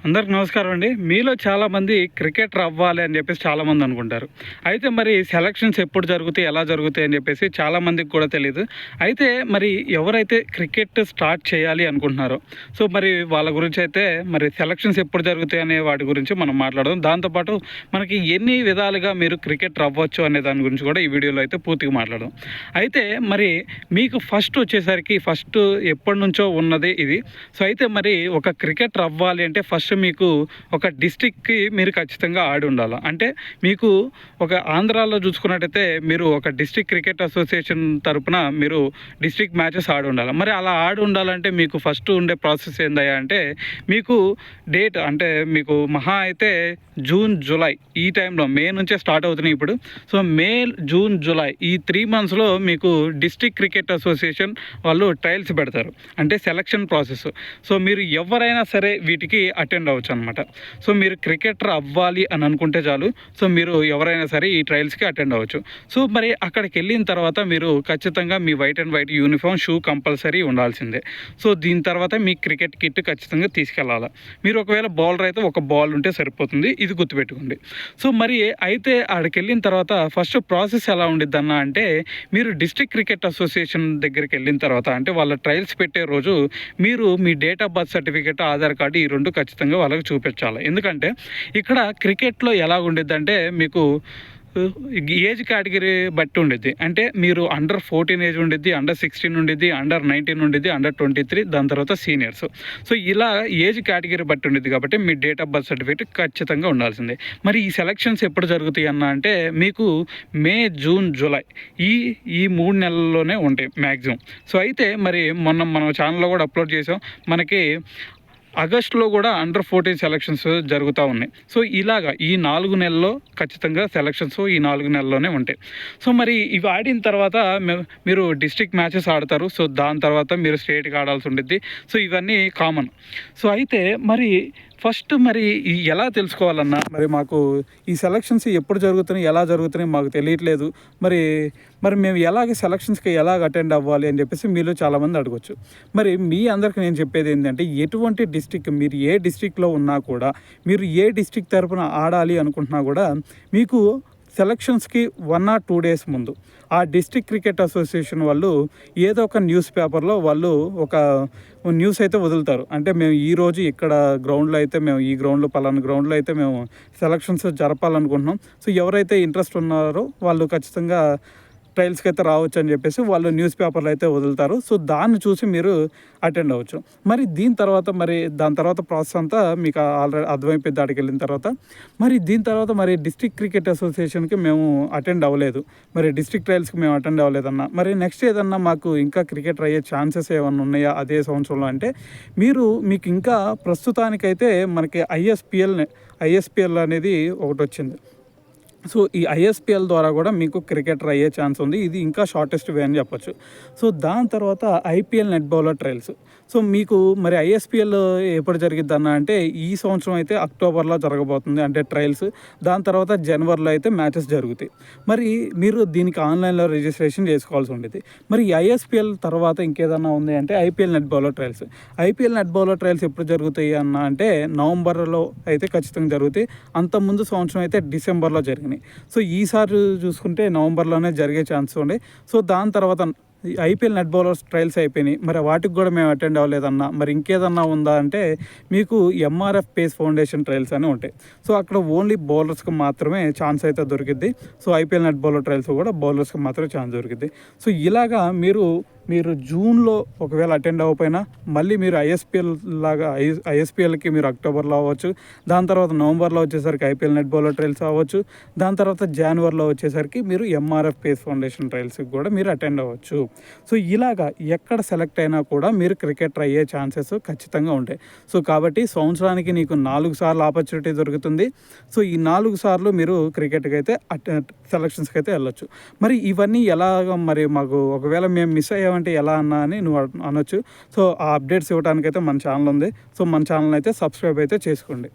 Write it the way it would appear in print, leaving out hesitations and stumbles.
అందరికి నమస్కారం అండి. మీలో చాలామంది క్రికెటర్ అవ్వాలి అని చెప్పేసి చాలామంది అనుకుంటారు. అయితే మరి సెలక్షన్స్ ఎప్పుడు జరుగుతాయి, ఎలా జరుగుతాయి అని చెప్పేసి చాలామందికి కూడా తెలీదు. అయితే మరి ఎవరైతే క్రికెట్ స్టార్ట్ చేయాలి అనుకుంటున్నారో సో మరి వాళ్ళ గురించి అయితే మరి సెలక్షన్స్ ఎప్పుడు జరుగుతాయి అనే వాటి గురించి మనం మాట్లాడదాం. దాంతోపాటు మనకి ఎన్ని విధాలుగా మీరు క్రికెటర్ అవ్వచ్చు అనే దాని గురించి కూడా ఈ వీడియోలో అయితే పూర్తిగా మాట్లాడదాం. అయితే మరి మీకు ఫస్ట్ వచ్చేసరికి ఎప్పటి నుంచో ఉన్నది ఇది. సో అయితే మరి ఒక క్రికెటర్ అవ్వాలి అంటే ఫస్ట్ మీకు ఒక డిస్ట్రిక్ట్కి మీరు ఖచ్చితంగా ఆడి ఉండాలి. అంటే మీకు ఒక ఆంధ్రాలో చూసుకున్నట్టయితే మీరు ఒక డిస్ట్రిక్ట్ క్రికెట్ అసోసియేషన్ తరపున మీరు డిస్ట్రిక్ట్ మ్యాచెస్ ఆడి ఉండాలి. మరి అలా ఆడి ఉండాలంటే మీకు ఫస్ట్ ఉండే ప్రాసెస్ ఏందయ్యా అంటే మీకు డేట్ అంటే మీకు మహా అయితే జూన్ జూలై ఈ టైంలో మే నుంచే స్టార్ట్ అవుతున్నాయి ఇప్పుడు. సో మే జూన్ జూలై ఈ 3 monthsలో మీకు డిస్ట్రిక్ట్ క్రికెట్ అసోసియేషన్ వాళ్ళు ట్రయల్స్ పెడతారు, అంటే సెలక్షన్ ప్రాసెస్. సో మీరు ఎవరైనా సరే వీటికి అటెండ్ అవ్వచ్చు అనమాట. సో మీరు క్రికెటర్ అవ్వాలి అని అనుకుంటే చాలు, సో మీరు ఎవరైనా సరే ఈ ట్రయల్స్కి అటెండ్ అవ్వచ్చు. సో మరి అక్కడికి వెళ్ళిన తర్వాత మీరు ఖచ్చితంగా మీ white and white uniform, shoe compulsory ఉండాల్సిందే. సో దీని తర్వాత మీ క్రికెట్ కిట్ ఖచ్చితంగా తీసుకెళ్ళాలి. మీరు ఒకవేళ బౌలర్ అయితే ఒక బాల్ ఉంటే సరిపోతుంది, ఇది గుర్తుపెట్టుకోండి. సో మరి అయితే అక్కడికి వెళ్ళిన తర్వాత ఫస్ట్ ప్రాసెస్ ఎలా ఉండిద్ది అన్న అంటే మీరు డిస్ట్రిక్ట్ క్రికెట్ అసోసియేషన్ దగ్గరికి వెళ్ళిన తర్వాత అంటే వాళ్ళ ట్రయల్స్ పెట్టే రోజు మీరు మీ date of birth certificate, Aadhaar card ఈ 2 ఖచ్చితంగా వాళ్ళకి చూపించాలి. ఎందుకంటే ఇక్కడ క్రికెట్లో ఎలా ఉండిద్ది అంటే మీకు ఏజ్ కేటగిరీ బట్టి ఉండిద్ది. అంటే మీరు అండర్ 14 ఏజ్ ఉండిద్ది, అండర్ 16 ఉండిద్ది, అండర్ 19 ఉండిద్ది, అండర్ 23, దాని తర్వాత సీనియర్స్. సో ఇలా ఏజ్ కేటగిరీ బట్టి ఉండిద్ది కాబట్టి మీ డేట్ ఆఫ్ బర్త్ సర్టిఫికేట్ ఖచ్చితంగా ఉండాల్సిందే. మరి ఈ సెలక్షన్స్ ఎప్పుడు జరుగుతాయి అన్న అంటే మీకు మే, జూన్, జూలై ఈ 3 నెలల్లోనే ఉంటాయి మ్యాక్సిమం. సో అయితే మరి మొన్న మన ఛానల్లో కూడా అప్లోడ్ చేసాం, మనకి ఆగస్టులో కూడా అండర్ 14 సెలక్షన్స్ జరుగుతూ ఉన్నాయి. సో ఇలాగా ఈ 4 నెలల్లో ఖచ్చితంగా సెలక్షన్స్ ఈ 4 నెలల్లోనే ఉంటాయి. సో మరి ఇవి ఆడిన తర్వాత మీరు డిస్ట్రిక్ట్ మ్యాచెస్ ఆడతారు. సో దాని తర్వాత మీరు స్టేట్కి ఆడాల్సి ఉంటుంది. సో ఇవన్నీ కామన్. సో అయితే మరి ఫస్ట్ మరి ఎలా తెలుసుకోవాలన్నా మరి మాకు ఈ సెలక్షన్స్ ఎప్పుడు జరుగుతున్నాయి, ఎలా జరుగుతున్నాయి మాకు తెలియట్లేదు, మరి మేము ఎలాగ సెలక్షన్స్కి ఎలాగ అటెండ్ అవ్వాలి అని చెప్పేసి మీలో చాలామంది అడగచ్చు. మరి మీ అందరికీ నేను చెప్పేది ఏంటంటే ఎటువంటి డిస్ట్రిక్ట్ మీరు ఏ డిస్ట్రిక్ట్లో ఉన్నా కూడా మీరు ఏ డిస్ట్రిక్ట్ తరపున ఆడాలి అనుకుంటున్నా కూడా మీకు సెలక్షన్స్కి 1 or 2 days ముందు ఆ డిస్ట్రిక్ట్ క్రికెట్ అసోసియేషన్ వాళ్ళు ఏదో ఒక న్యూస్ పేపర్లో వాళ్ళు ఒక న్యూస్ అయితే వదులుతారు. అంటే మేము ఈరోజు ఇక్కడ గ్రౌండ్లో అయితే మేము ఈ గ్రౌండ్లో పలానా గ్రౌండ్లో అయితే మేము సెలక్షన్స్ జరపాలనుకుంటున్నాం. సో ఎవరైతే ఇంట్రెస్ట్ ఉన్నారో వాళ్ళు ఖచ్చితంగా ట్రయల్స్కి అయితే రావచ్చు అని చెప్పేసి వాళ్ళు న్యూస్ పేపర్లు అయితే వదులుతారు. సో దాన్ని చూసి మీరు అటెండ్ అవ్వచ్చు. మరి దాని తర్వాత ప్రాసెస్ అంతా మీకు ఆల్రెడీ అర్థమైపోయింది. ఆడికి వెళ్ళిన తర్వాత దీని తర్వాత డిస్ట్రిక్ట్ క్రికెట్ అసోసియేషన్కి మేము అటెండ్ అవ్వలేదు, డిస్ట్రిక్ట్ ట్రయల్స్కి మేము అటెండ్ అవ్వలేదన్నా, నెక్స్ట్ ఏదన్నా మాకు ఇంకా క్రికెటర్ అయ్యే ఛాన్సెస్ ఏమన్నా ఉన్నాయా అదే సంవత్సరంలో అంటే మీకు ఇంకా ప్రస్తుతానికైతే మనకి ఐఎస్పిఎల్ అనేది ఒకటి వచ్చింది. సో ఈ ఐఎస్పిఎల్ ద్వారా కూడా మీకు క్రికెటర్ అయ్యే ఛాన్స్ ఉంది. ఇది ఇంకా షార్టెస్ట్ వే అని చెప్పొచ్చు. సో దాని తర్వాత IPL net bowler trials. So మీకు ఐఎస్పిఎల్ ఎప్పుడు జరిగిద్ది అన్న అంటే ఈ సంవత్సరం అయితే అక్టోబర్లో జరగబోతుంది, అంటే ట్రయల్స్. దాని తర్వాత జనవరిలో అయితే మ్యాచెస్ జరుగుతాయి. మీరు దీనికి ఆన్లైన్లో రిజిస్ట్రేషన్ చేసుకోవాల్సి ఉండేది. ఈ ఐఎస్పిఎల్ తర్వాత ఇంకేదన్నా ఉంది అంటే IPL net bowler trials. IPL net bowler trials ఎప్పుడు జరుగుతాయి అన్న అంటే నవంబర్లో అయితే ఖచ్చితంగా జరుగుతాయి. అంతకుముందు సంవత్సరం అయితే డిసెంబర్లో జరిగింది. సో ఈసారి చూసుకుంటే నవంబర్లోనే జరిగే ఛాన్స్ ఉండే. సో దాని తర్వాత ఐపీఎల్ నెట్ బౌలర్స్ ట్రయల్స్ అయిపోయినాయి. వాటికి కూడా మేము అటెండ్ అవ్వలేదన్నా. ఇంకేదన్నా ఉందా అంటే మీకు ఎంఆర్ఎఫ్ పేస్ ఫౌండేషన్ ట్రయల్స్ అని ఉంటాయి. సో అక్కడ ఓన్లీ బౌలర్స్కి మాత్రమే ఛాన్స్ అయితే దొరికిద్ది. So IPL net bowler trials కూడా బౌలర్స్కి మాత్రమే ఛాన్స్ దొరికిద్ది. సో ఇలాగా మీరు జూన్లో ఒకవేళ అటెండ్ అవ్వకపోయినా మళ్ళీ మీరు ఐఎస్పిఎల్కి మీరు అక్టోబర్లో అవ్వచ్చు. దాని తర్వాత నవంబర్లో వచ్చేసరికి ఐపీఎల్ నెట్ బౌలర్ ట్రయల్స్ అవ్వచ్చు. దాని తర్వాత జనవరిలో వచ్చేసరికి మీరు ఎంఆర్ఎఫ్ పేస్ ఫౌండేషన్ ట్రయల్స్కి కూడా మీరు అటెండ్ అవ్వచ్చు. సో ఇలాగా ఎక్కడ సెలెక్ట్ అయినా కూడా మీరు క్రికెటర్ అయ్యే ఛాన్సెస్ ఖచ్చితంగా ఉంటాయి. సో కాబట్టి సంవత్సరానికి నీకు 4 సార్లు ఆపర్చునిటీ దొరుకుతుంది. సో ఈ 4 సార్లు మీరు క్రికెట్కి అయితే సెలక్షన్స్కి అయితే వెళ్ళొచ్చు. ఇవన్నీ ఎలాగ మాకు ఒకవేళ మేము మిస్ అయ్యామంటే ఎలా అన్నా అని నువ్వు అనొచ్చు. సో ఆ అప్డేట్స్ ఇవ్వడానికైతే మన ఛానల్ ఉంది. సో మన ఛానల్ అయితే సబ్స్క్రైబ్ అయితే చేసుకోండి.